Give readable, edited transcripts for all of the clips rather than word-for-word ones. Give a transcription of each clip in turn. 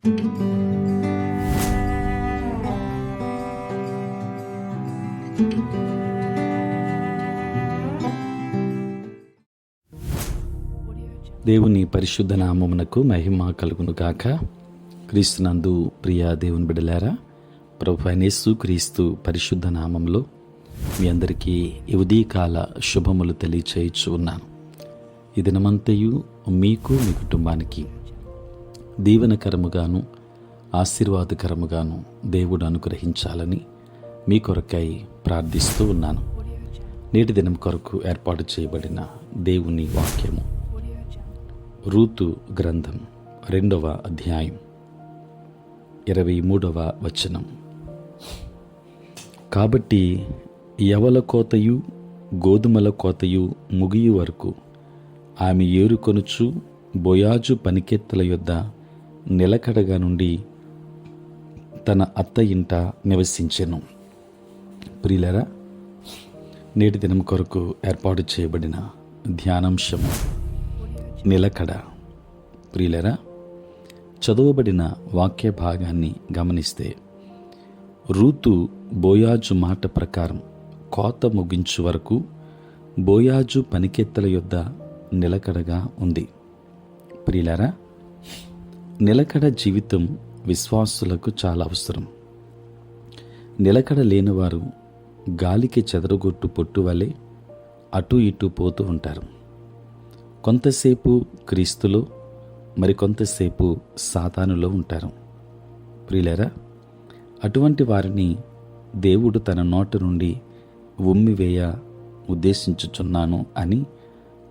దేవుని పరిశుద్ధ నామమునకు మహిమ కలుగును గాక. క్రీస్తునందు ప్రియ దేవుని బిడ్డలారా, ప్రభువైన యేసు క్రీస్తు పరిశుద్ధ నామంలో మీ అందరికీ ఈ ఉదయకాల శుభములు తెలియచేయచ్చు ఉన్నాను. ఈ దినమంతయు మీకు మీ కుటుంబానికి దీవెనకరముగాను ఆశీర్వాదకరముగాను దేవుడు అనుగ్రహించాలని మీ కొరకై ప్రార్థిస్తూ ఉన్నాను. నేటి దినం కొరకు ఏర్పాటు చేయబడిన దేవుని వాక్యము రూతు గ్రంథం 2వ అధ్యాయం 23వ వచనం. కాబట్టి యవల కోతయు గోధుమల కోతయు ముగియు వరకు ఆమె ఏరుకొనుచు బోయాజు పనికెత్తల యొద్ద నిలకడగా నుండి తన అత్త ఇంట నివసించెను. ప్రియులారా, నేటి దినం కొరకు ఏర్పాటు చేయబడిన ధ్యానాంశము నిలకడ. ప్రియులరా, చదువబడిన వాక్య భాగాన్ని గమనిస్తే రూతు బోయాజు మాట ప్రకారం కోత ముగించు వరకు బోయాజు పనికెత్తల యొద్ద నిలకడగా ఉంది. ప్రియులరా, నిలకడ జీవితం విశ్వాసులకు చాలా అవసరం. నిలకడ లేనివారు గాలికి చెదరగొట్టు పొట్టు వలె అటు ఇటు పోతూ ఉంటారు. కొంతసేపు క్రీస్తులో, మరికొంతసేపు సాతానులో ఉంటారు. ప్రియులారా, అటువంటి వారిని దేవుడు తన నోటి నుండి ఉమ్మివేయ ఉద్దేశించుచున్నాను అని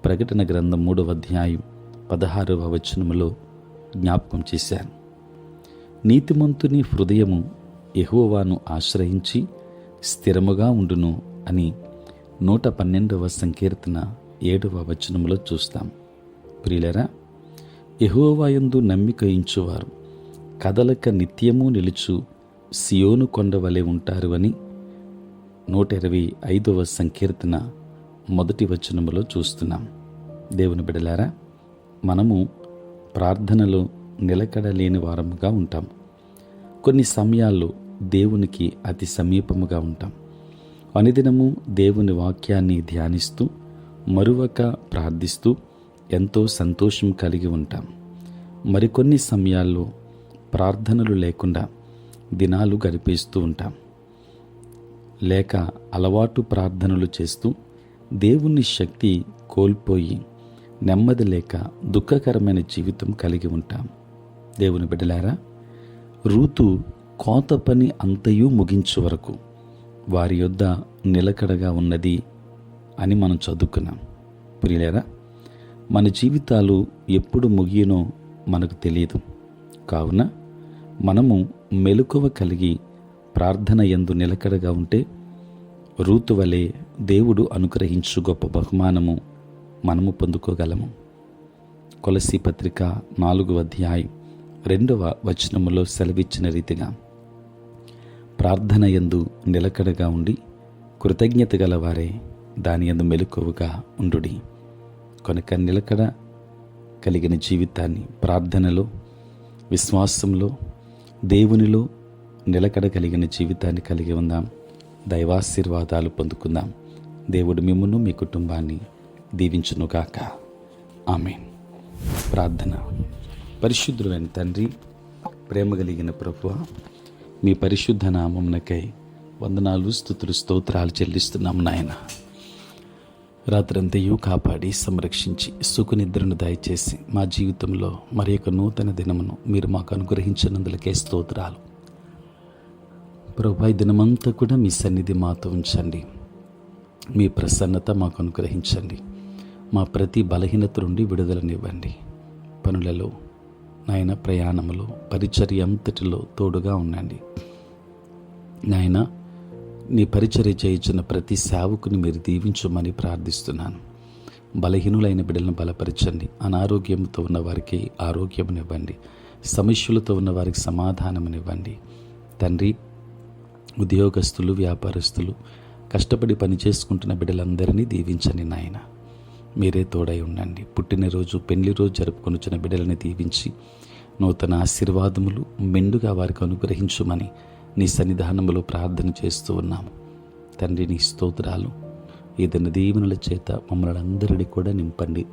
ప్రకటన గ్రంథం 3వ అధ్యాయం 16వ వచనములో జ్ఞాపకం చేశారు. నీతిమంతుని హృదయము యెహోవాను ఆశ్రయించి స్థిరముగా ఉండును అని 112వ సంకీర్తన 7వ వచనములో చూస్తాం. ప్రియులరా, యెహోవా యందు నమ్మిక ఉంచువారు కదలక నిత్యము నిలుచు సియోను కొండ వలె ఉంటారు అని 125వ సంకీర్తన 1వ వచనములో చూస్తున్నాం. దేవుని బిడ్డలారా, మనము ప్రార్థనలో నిలకడ లేని వారముగా ఉంటాం. కొన్ని సమయాల్లో దేవునికి అతి సమీపముగా ఉంటాం. అనుదినము దేవుని వాక్యాన్ని ధ్యానిస్తూ మరువక ప్రార్థిస్తూ ఎంతో సంతోషం కలిగి ఉంటాం. మరికొన్ని సమయాల్లో ప్రార్థనలు లేకుండా దినాలు గడిపేస్తూ ఉంటాం. లేక అలవాటు ప్రార్థనలు చేస్తూ దేవుని శక్తి కోల్పోయి నెమ్మది లేక దుఃఖకరమైన జీవితం కలిగి ఉంటాం. దేవుని బిడ్డలారా, రూతు కోత పని అంతయు ముగించు వరకు వారి యొద్ద నిలకడగా ఉన్నది అని మనం చదువుకున్నాం. ప్రియులారా, మన జీవితాలు ఎప్పుడు ముగియనో మనకు తెలియదు. కావున మనము మెలకువ కలిగి ప్రార్థన యందు నిలకడగా ఉంటే రూతు వలె దేవుడు అనుగ్రహించు గొప్ప బహుమానము మనము పొందుకోగలము. కొలసీ పత్రిక 4వ అధ్యాయం 2వ వచనములో సెలవిచ్చిన రీతిగా ప్రార్థన యందు నిలకడగా ఉండి కృతజ్ఞత గలవారే దాని యందు మెలకువగా ఉండుడి. కనుక నిలకడ కలిగిన జీవితాన్ని, ప్రార్థనలో, విశ్వాసంలో, దేవునిలో నిలకడ కలిగిన జీవితాన్ని కలిగి ఉందాం. దైవాశీర్వాదాలు పొందుకుందాం. దేవుడు మిమ్మును మీ కుటుంబాన్ని దీవించునుగాక. ఆమేన్. ప్రార్థన. పరిశుద్ధులైన తండ్రి, ప్రేమ కలిగిన ప్రభువా, మీ పరిశుద్ధ నామమునకై వందనాలు, స్తుతులు, స్తోత్రాలు చెల్లిస్తున్నాం నాయన. రాత్రంతయు కాపాడి సంరక్షించి సుఖనిద్రను దయచేసి మా జీవితంలో మరి యొక్క నూతన దినమును మీరు మాకు అనుగ్రహించినందులకే స్తోత్రాలు. ప్రభువా, ఈ దినమంతా కూడా మీ సన్నిధి మాతో ఉంచండి. మీ ప్రసన్నత మాకు అనుగ్రహించండి. మా ప్రతి బలహీనత నుండి విడుదలనివ్వండి. పనులలో నాయన, ప్రయాణములో, పరిచర్య అంతటిలో తోడుగా ఉండండి నాయన. నీ పరిచర్య చేయించిన ప్రతి సేవకుని మీరు దీవించమని ప్రార్థిస్తున్నాను. బలహీనులైన బిడ్డలను బలపరచండి. అనారోగ్యంతో ఉన్న వారికి ఆరోగ్యమునివ్వండి. సమస్యలతో ఉన్న వారికి సమాధానమునివ్వండి. తండ్రి, ఉద్యోగస్తులు, వ్యాపారస్తులు, కష్టపడి పని చేసుకుంటున్న బిడ్డలందరినీ దీవించండి నాయన. మీరే తోడై ఉండండి. పుట్టినరోజు, పెళ్లి రోజు జరుపుకొనిచ్చిన బిడ్డలని దీవించి నూతన ఆశీర్వాదములు మెండుగా వారికి అనుగ్రహించుమని నీ సన్నిధానములో ప్రార్థన చేస్తూ ఉన్నాము. తండ్రి, నీ స్తోత్రాలు. ఏదైనా దీవెనల చేత మమ్మల్ని అందరినీ కూడా నింపండి.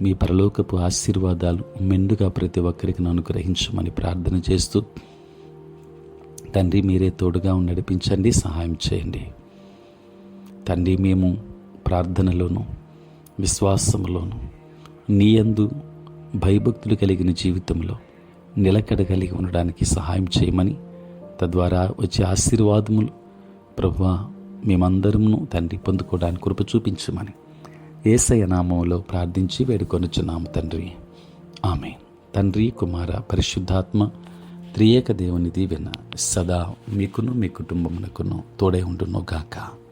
మీ పరలోకపు ఆశీర్వాదాలు మెండుగా ప్రతి ఒక్కరికి అనుగ్రహించమని ప్రార్థన చేస్తూ, తండ్రి మీరే తోడుగా నడిపించండి, సహాయం చేయండి. తండ్రి, మేము ప్రార్థనలోను విశ్వాసంలోను నీ యందు భయభక్తులు కలిగిన జీవితంలో నిలకడ కలిగి ఉండడానికి సహాయం చేయమని, తద్వారా వచ్చే ఆశీర్వాదములు ప్రభువా మేమందరము తండ్రి పొందుకోవడానికి కృప చూపించమని యేసయ్య నామములో ప్రార్థించి వేడుకొనుచున్నాము తండ్రి. ఆమేన్. తండ్రి, కుమార, పరిశుద్ధాత్మ త్రియేక దేవుని దీవెన సదా మీకును మీ కుటుంబమునకును తోడై ఉండును గాక.